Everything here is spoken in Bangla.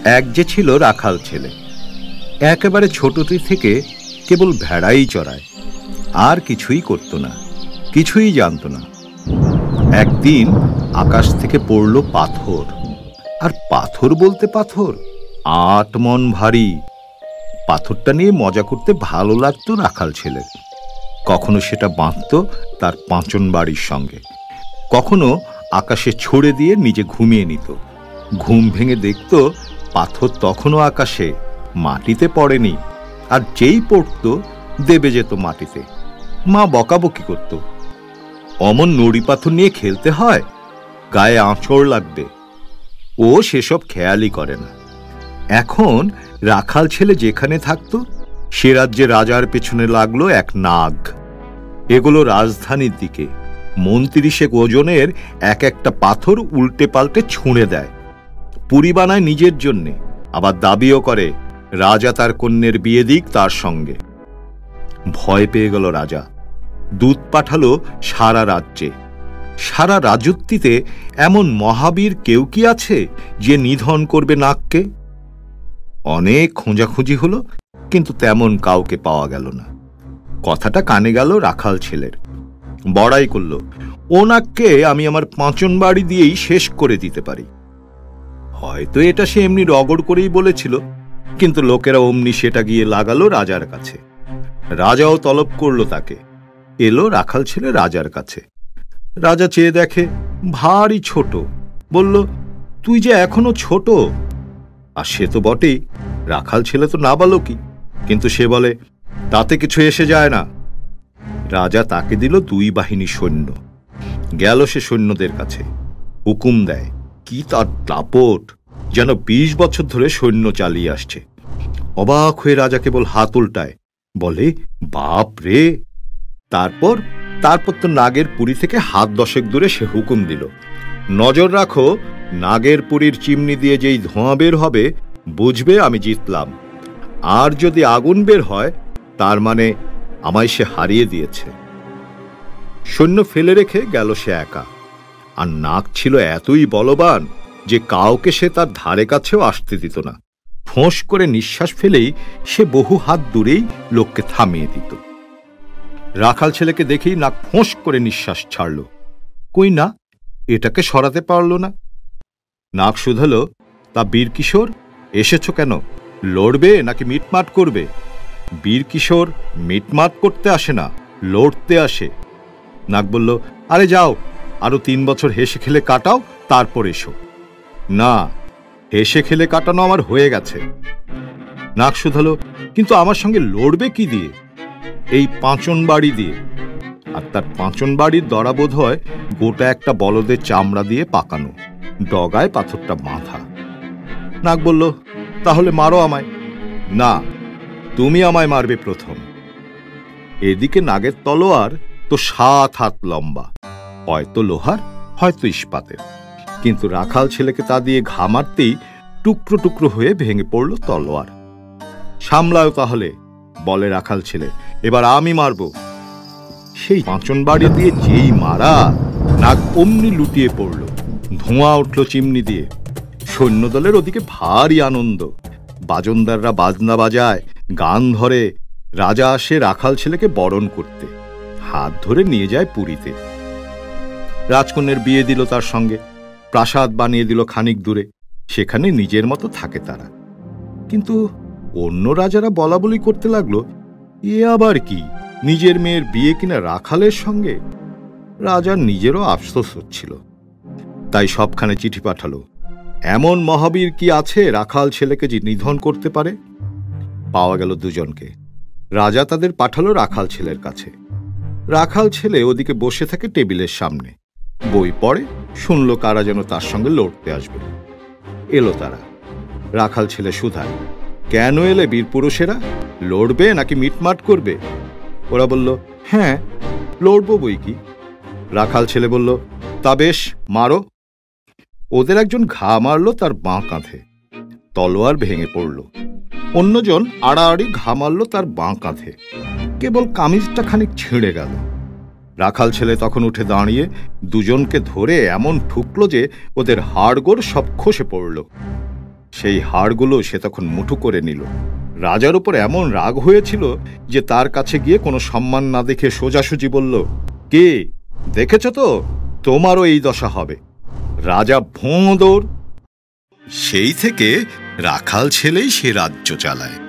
এক যে ছিল রাখাল ছেলে, একেবারে ছোটটি থেকে কেবল ভেড়াই চড়ায়, আর কিছুই করত না, কিছুই জানত না। একদিন আকাশ থেকে পড়ল পাথর, আর পাথর বলতে পাথর ৮ মণ ভারী। পাথরটা নিয়ে মজা করতে ভালো লাগতো রাখাল ছেলের। কখনো সেটা বাঁধত তার পাঁচন বাড়ির সঙ্গে, কখনো আকাশে ছুড়ে দিয়ে নিজে ঘুমিয়ে নিত। ঘুম ভেঙে দেখত পাথর তখনও আকাশে, মাটিতে পড়েনি, আর যেই পড়ত দেবে যেত মাটিতে। মা বকাবকি করত, অমন নুড়ি পাথর নিয়ে খেলতে হয়, গায়ে আঁচড় লাগবে। ও সেসব খেয়ালই করে না। এখন রাখাল ছেলে যেখানে থাকত সে রাজ্যে রাজার পেছনে লাগলো এক নাগ। এগুলো রাজধানীর দিকে, মন্ত্রিশেক ওজনের এক একটা পাথর উল্টে পাল্টে ছুঁড়ে দেয়, পুরি বানায় নিজের জন্যে, আবার দাবিও করে রাজা তার কন্যের বিয়ে দিক তার সঙ্গে। ভয় পেয়ে গেল রাজা, দূত পাঠালো সারা রাজ্যে। সারা রাজত্বিতে এমন মহাবীর কেউ কি আছে যে নিধন করবে নাগকে? অনেক খোঁজাখুঁজি হলো, কিন্তু তেমন কাউকে পাওয়া গেল না। কথাটা কানে গেল রাখাল ছেলের। বড়াই করল, ও নাগকে আমি আমার পাঁচন বাড়ি দিয়েই শেষ করে দিতে পারি। হয়তো এটা সে এমনি রগড় করেই বলেছিল, কিন্তু লোকেরা অমনি সেটা গিয়ে লাগালো রাজার কাছে। রাজাও তলব করলো তাকে। এলো রাখাল ছেলে রাজার কাছে। রাজা চেয়ে দেখে ভারী ছোট। বলল, তুই যে এখনো ছোট। আর সে তো বটেই, রাখাল ছেলে তো নাবালকই, কিন্তু সে বলে, তাতে কিছু এসে যায় না। রাজা তাকে দিল 2 বাহিনী সৈন্য। গেল সে সৈন্যদের কাছে, হুকুম দেয়। কি তার দাপট, যেন 20 বছর ধরে সৈন্য চালিয়ে আসছে। অবাক হয়ে রাজা কেবল হাত উল্টায়, বলে, বাপ রে। তারপর তো নাগের পুরী থেকে হাত 10 দূরে সে হুকুম দিল, নজর রাখো, নাগের পুরীর চিমনি দিয়ে যেই ধোঁয়া বের হবে বুঝবে আমি জিতলাম। আর যদি আগুন বের হয় তার মানে আমায় সে হারিয়ে দিয়েছে। সৈন্য ফেলে রেখে গেল সে একা। আর নাগ ছিল এতই বলবান যে কাউকে সে তার ধারে কাছেও আসতে দিত না। ফোঁস করে নিঃশ্বাস ফেলেই সে বহু হাত দূরেই লোককে থামিয়ে দিত। রাখাল ছেলেকে দেখেই নাগ ফোঁস করে নিঃশ্বাস ছাড়ল। কই না, এটাকে সরাতে পারল না। নাগ শুধালো, তা বীরকিশোর, এসেছ কেন? লড়বে নাকি মিটমাট করবে? বীরকিশোর মিটমাট করতে আসে না, লড়তে আসে। নাগ বলল, আরে যাও, আরো 3 বছর হেসে খেলে কাটাও, তারপর এসো। না, হেসে খেলে কাটানো আমার হয়ে গেছে। নাগ শুধালো, কিন্তু আমার সঙ্গে লড়বে কি দিয়ে? এই পাঁচন বাড়ি দিয়ে। আর তার পাঁচন বাড়ির দড়া বোধ হয় গোটা একটা বলদের চামড়া দিয়ে পাকানো, ডগায় পাথরটা বাঁধা। নাগ বলল, তাহলে মারো আমায়। না, তুমি আমায় মারবে প্রথম। এদিকে নাগের তলোয়ার তো 7 হাত লম্বা, হয়তো লোহার, হয়তো ইস্পাতের, কিন্তু রাখাল ছেলেকে তা দিয়ে ঘা মারতেই টুকরো টুকরো হয়ে ভেঙে পড়ল তলোয়ার। সামলাও তাহলে, বলে রাখাল ছেলে, এবার আমি মারব। সেই পাঁচন বাড়ি দিয়ে যেই মারা, নাগ অমনি লুটিয়ে পড়ল। ধোঁয়া উঠল চিমনি দিয়ে। সৈন্যদলের ওদিকে ভারী আনন্দ। বাজনদাররা বাজনা বাজায়, গান ধরে। রাজা আসে রাখাল ছেলেকে বরণ করতে, হাত ধরে নিয়ে যায় পুরীতে। রাজকন্যার বিয়ে দিল তার সঙ্গে, প্রাসাদ বানিয়ে দিল খানিক দূরে। সেখানে নিজের মতো থাকে তারা। কিন্তু অন্য রাজারা বলা বলি করতে লাগলো, এ আবার কি, নিজের মেয়ের বিয়ে কিনা রাখালের সঙ্গে? রাজার নিজেরও আফসোস হচ্ছিল, তাই সবখানে চিঠি পাঠালো, এমন মহাবীর কি আছে রাখাল ছেলেকে যে নিধন করতে পারে? পাওয়া গেল 2 জনকে। রাজা তাদের পাঠালো রাখাল ছেলের কাছে। রাখাল ছেলে ওদিকে বসে থাকে টেবিলের সামনে, বই পড়ে। শুনল কারা যেন তার সঙ্গে লড়তে আসবে। এলো তারা। রাখাল ছেলে শুধায়, কেন এলে বীরপুরুষেরা? লড়বে নাকি মিটমাট করবে? ওরা বলল, হ্যাঁ, লড়বো বই কি। রাখাল ছেলে বলল, তা বেশ, মারো। ওদের একজন ঘা মারল তার বাঁ কাঁধে, তলোয়ার ভেঙে পড়ল। অন্যজন আড়াআড়ি ঘা মারল তার বাঁ কাঁধে, কেবল কামিজটা খানিক ছিঁড়ে গেল। রাখাল ছেলে তখন উঠে দাঁড়িয়ে 2 জনকে ধরে এমন ঠুকলো যে ওদের হাড়গোড় সব খসে পড়ল। সেই হাড়গুলো সে তখন মুঠো করে নিল। রাজার উপর এমন রাগ হয়েছিল যে তার কাছে গিয়ে কোনো সম্মান না দেখে সোজাসুজি বলল, কে দেখেছ তো, তোমারও এই দশা হবে। রাজা ভোঁ দৌড়। সেই থেকে রাখাল ছেলেই সে রাজ্য চালায়।